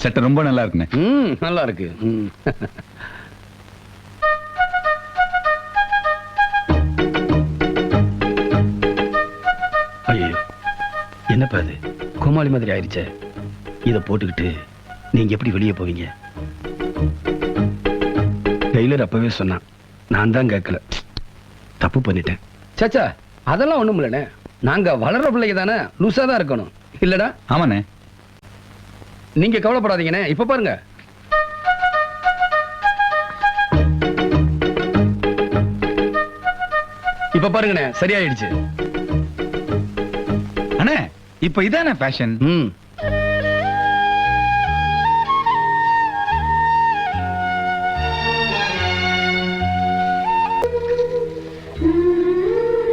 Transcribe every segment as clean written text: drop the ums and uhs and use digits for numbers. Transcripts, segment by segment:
சட்டை ரொம்ப நல்லா இருக்குண்ணே. நல்லா இருக்கு. ஐயோ, என்னப்பா அது கோமாளி மாதிரி ஆயிடுச்சே. இதை போட்டுக்கிட்டு நீங்க எப்படி வெளியே போவீங்க? டெய்லர் அப்பவே சொன்னான், நான் தான் கேட்கல, தப்பு பண்ணிட்டேன். சாச்சா, அதெல்லாம் ஒண்ணும் இல்லண்ணே. நாங்க வளர்ற பிள்ளைங்க தானே, லூசா தான் இருக்கணும் இல்லடா? ஆமாண்ணே. நீங்க கவலைப்படாதீங்கண்ணே. இப்ப பாருங்க, இப்ப பாருங்கண்ணே, சரியாயிடுச்சு. அண்ணே, இப்ப இதானே ஃபேஷன்.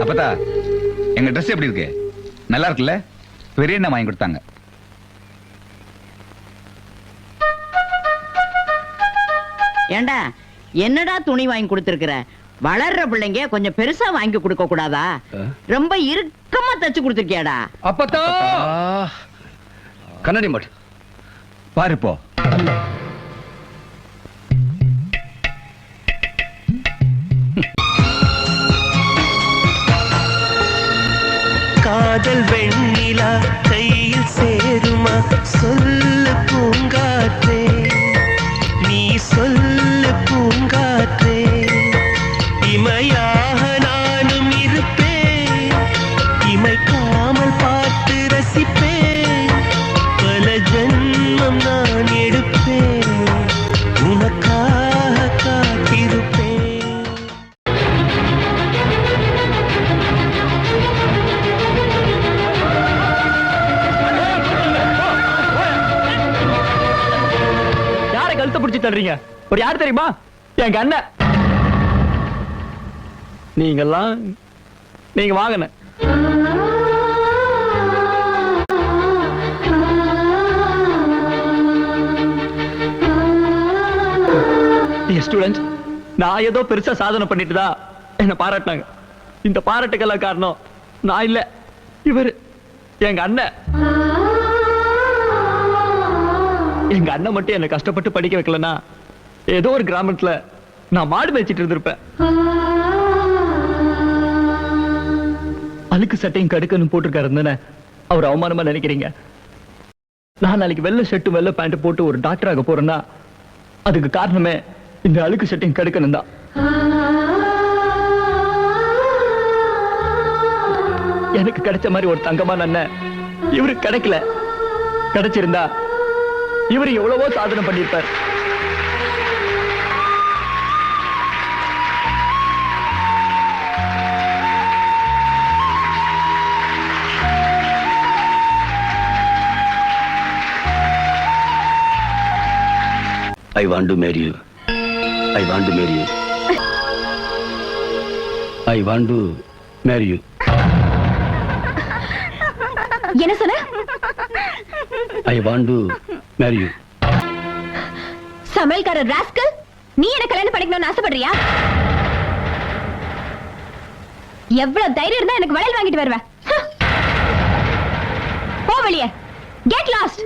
அப்பதா, எங்க ட்ரெஸ் எப்படி இருக்கு? நல்லா இருக்குல்ல? பெரிய என்ன வாங்கி கொடுத்தாங்க. ஏண்டா, என்னடா துணி வாங்கி கொடுத்திருக்கிற? வளர்ற பிள்ளைங்க கொஞ்சம் பெருசா வாங்கி கொடுக்க கூடாதா? ரொம்ப இறுக்கமா தச்சு கொடுத்திருக்கியாடா? அப்பத்தா கண்ணாடி மாட்டு பாரு போ. காதல் வெண்ணிலா கையில் சேருமா? சொல்லு பூங்காற்றே, நீ சொல்லு பூங்காற்றே. இமையாக நானும் இருப்பேன், இமைக்காமல் பார்த்து ரசிப்பேன். பல ஜென்மம் நான் எடுப்பேன், உனக்காக காத்திருப்பேன். பிடிச்சு தள்ளுறீங்க? ஒரு யார் தெரியுமா? எங்க அண்ணன். நீங்க வாங்கன ஸ்டூடெண்ட், நான் ஏதோ பெருசா சாதனை பண்ணிட்டுதா என்ன பாராட்டினாங்க. இந்த பாராட்டுக்கெல்லாம் காரணம் நான் இல்ல, இவர் எங்க அண்ணன். எங்க அண்ணன் மட்டும் என்ன கஷ்டப்பட்டு படிக்க வைக்கலனா ஏதோ ஒரு கிராமத்துல நான் மாடு மேய்ச்சிட்டு இருந்திருப்பேன். அழுக்கு சட்டையும் கடுக்கன்னு போட்டிருக்காருன்னு அவர் அவமானமா நினைக்கிறீங்க? நான் நாளைக்கு வெள்ளை ஷர்ட்டும் வெள்ளை பேண்ட் போட்டு ஒரு டாக்டர் ஆக போறேன்னா அதுக்கு காரணமே இந்த அழுக்கு சட்டையும் கடுக்கணும் தான். எனக்கு கிடைச்ச மாதிரி ஒரு தங்கமான அண்ணன் இவருக்கு கிடைக்கல. கிடைச்சிருந்தா இவர் எவ்வளவோ சாதனை பண்ணியிருப்பார். I want to marry you. I want to marry you. I want to marry you. என்ன சொன்ன? I want to marry you. சமையல்காரர் ராஸ்கல், நீ என்ன கல்யாணம் பண்ணிக்கணும்னு ஆசைப்படுறியா? எவ்வளவு தைரியம் இருந்தா எனக்கு வளையல் வாங்கிட்டு வருவ? போ வெளியே. Get lost.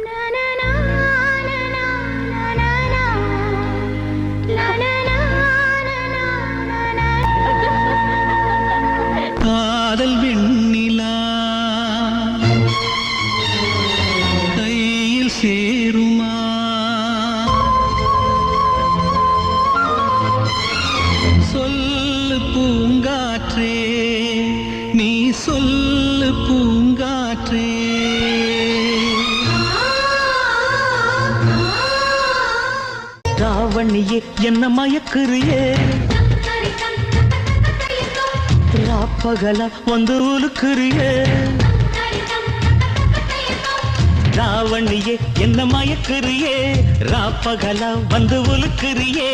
காதல் வெண்ணிலா கையில் சேருமா? சொல்லு பூங்காற்றே, நீ சொல்லு பூங்காற்றே. ராவணியே என்ன மயக்குறியே, ராப்பகலா வந்து உலுக்குறியே. ராவணியே என்ன மயக்குறியே, ராப்பகலா வந்து உலுக்குறியே.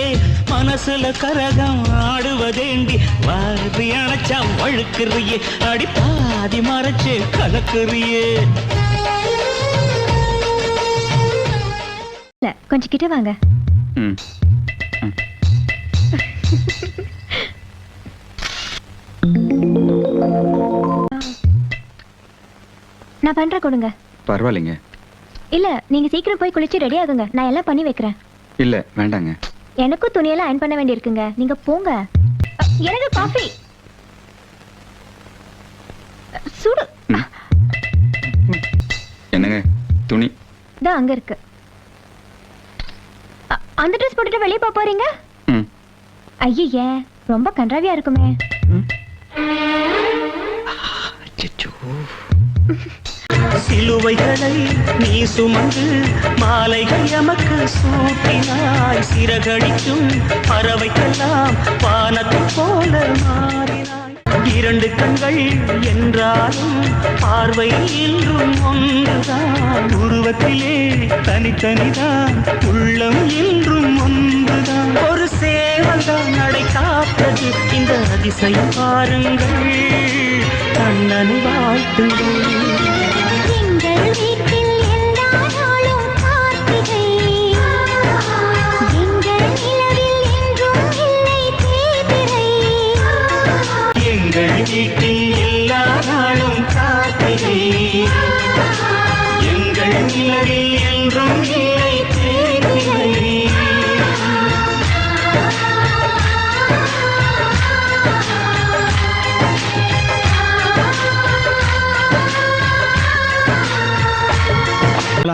மனசுல கரகம் ஆடுவதேண்டி, வாரி அணைச்சா வழுக்குறியே. அடி பாதி மறைச்சு கலக்குறியே. கொஞ்சம் கிட்ட வாங்க. நான் பண்ற கொடுங்க. பரவாயில்லைங்க. இல்ல நீங்க சீக்கிரம் போய் குளிச்சு ரெடி ஆகுங்க, நான் எல்லாம் பண்ணி வைக்கிறேன். இல்ல வேண்டாங்க. எனக்கும் துணியெல்லாம் அயன் பண்ண வேண்டியிருக்குங்க, நீங்க போங்க. எனக்கு காஃபி சுடு. என்னங்க துணி? தான் அங்க இருக்கு. அந்த ட்ரெஸ் போட்டுட்டு வெளியே போக போறீங்க? ஐயே ரொம்ப கன்றாவியா இருக்குமே. சிலுவைகளை நீ சுமந்து மாலைகள் எமக்கு சூட்டினாய், சிறகடிக்கும் பறவைக்கெல்லாம் வானத்தை போல மாறினாய். இரண்டு கண்கள் என்றாலும் பார்வை இன்றும் ஒன்றுதான், உருவத்திலே தனித்தனிதான் உள்ளம் இன்றும் ஒன்றுதான். ஒரு சேவல்தான் நடை காத்தது இந்த அதிசயம் பாருங்கள், கண்ணனை வாழ்த்துங்கள். எங்கள் வீட்டில் எல்லா நாளும் கார்த்திகை, எங்கள் நிலவில் என்றும் இல்லை தேய்பிறை. எங்கள் வீட்டில் எல்லா நாளும் காத்திரை, எங்கள் நிலவில் என்றும் இல்லை தேய்பிறை.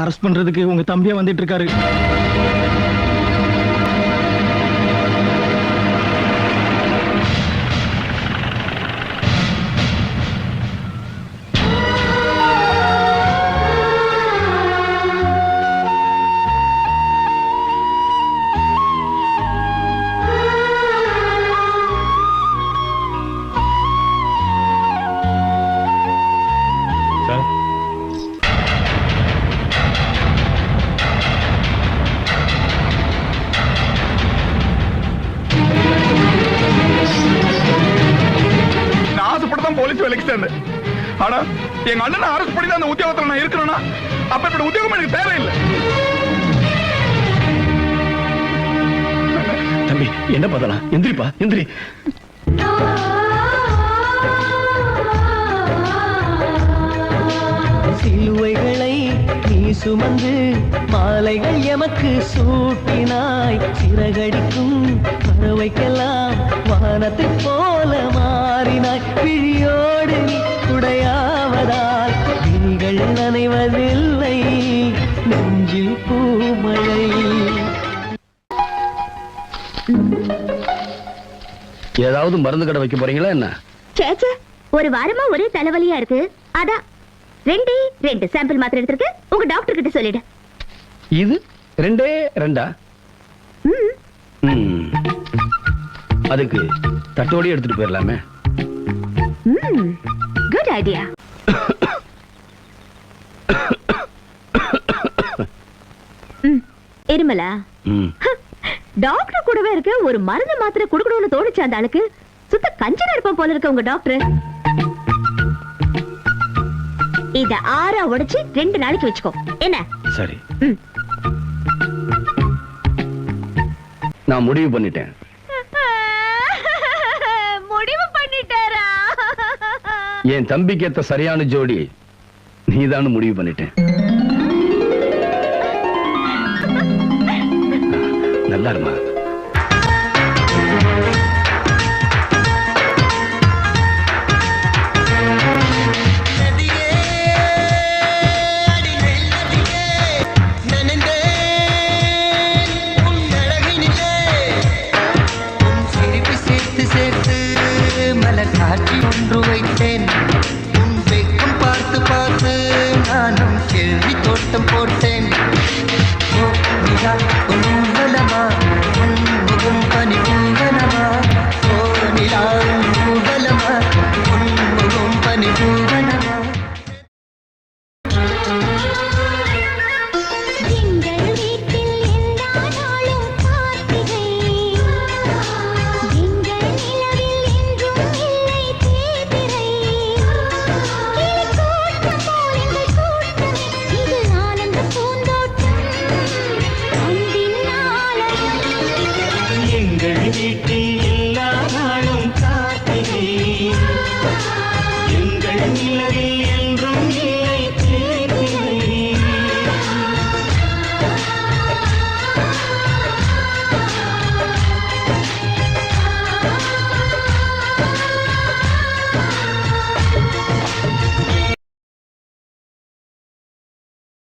அரெஸ்ட் பண்றதுக்கு உங்க தம்பியா வந்துட்டு இருக்காரு. போலீஸ் வேலைக்கு சேர்ந்தேன். ஆனா எங்க அண்ணனை அரெஸ்ட் பண்ணி அந்த உத்தியோகத்துல நான் இருக்கிறேன்னா அப்ப உத்தியோகம் எனக்கு தேவையில்லை. தம்பி என்ன பண்ணலாம்? எந்திரிப்பா எந்திரி. சிலுவைகளை நீ சுமந்து மாலைகள் எமக்கு சூட்டினாய், சிறகடிக்கும் பறவைக்கெல்லாம் வானத்தை போல மாறினாய். விழியோடு குடையாவதால் விழிகள் நனைவதில்லை, நெஞ்சில் பூமழை. ஏதாவது மருந்து கடை வைக்க போறீங்களா என்ன? சேச்சே, ஒரு வாரமா ஒரே தலைவலியா இருக்கு, அதான் ரெண்டு சாம்பிள் மாத்திரை எடுத்துருக்கு, உங்க டாக்டர் கிட்ட சொல்லிடு. இது ரெண்டா? அதுக்கு தட்டோடி எடுத்துட்டு போயிடலாமே. Good idea. இருமலா? டாக்டர் கூடவே இருக்க ஒரு மருந்து மாத்திரை குடுக்கணும்னு தோணுச்சு அந்த ஆளுக்கு. சுத்த கஞ்சனா இருப்போம் போல இருக்க உங்க டாக்டர். இத 6 உடைச்சு 2 நாளைக்கு வச்சுக்கோ என்ன? சரி, நான் முடிவு பண்ணிட்டேன். முடிவு பண்ணிட்டாரா? என் தம்பிக்கு ஏத்த சரியான ஜோடி நீதான் முடிவு பண்ணிட்டேன். நல்லா இருமா. காட்சி ஒன்று வைத்தேன், உன் வெக்கம் பார்த்து பார்த்து நானும் கேள்வி தோட்டம் போட்டேன். ஓ நிலா உன்னலமா, உன் முகம் பனி பூவனமா. ஓ நிலா உன்னலமா, உன் முகம் பனி பூவனமா.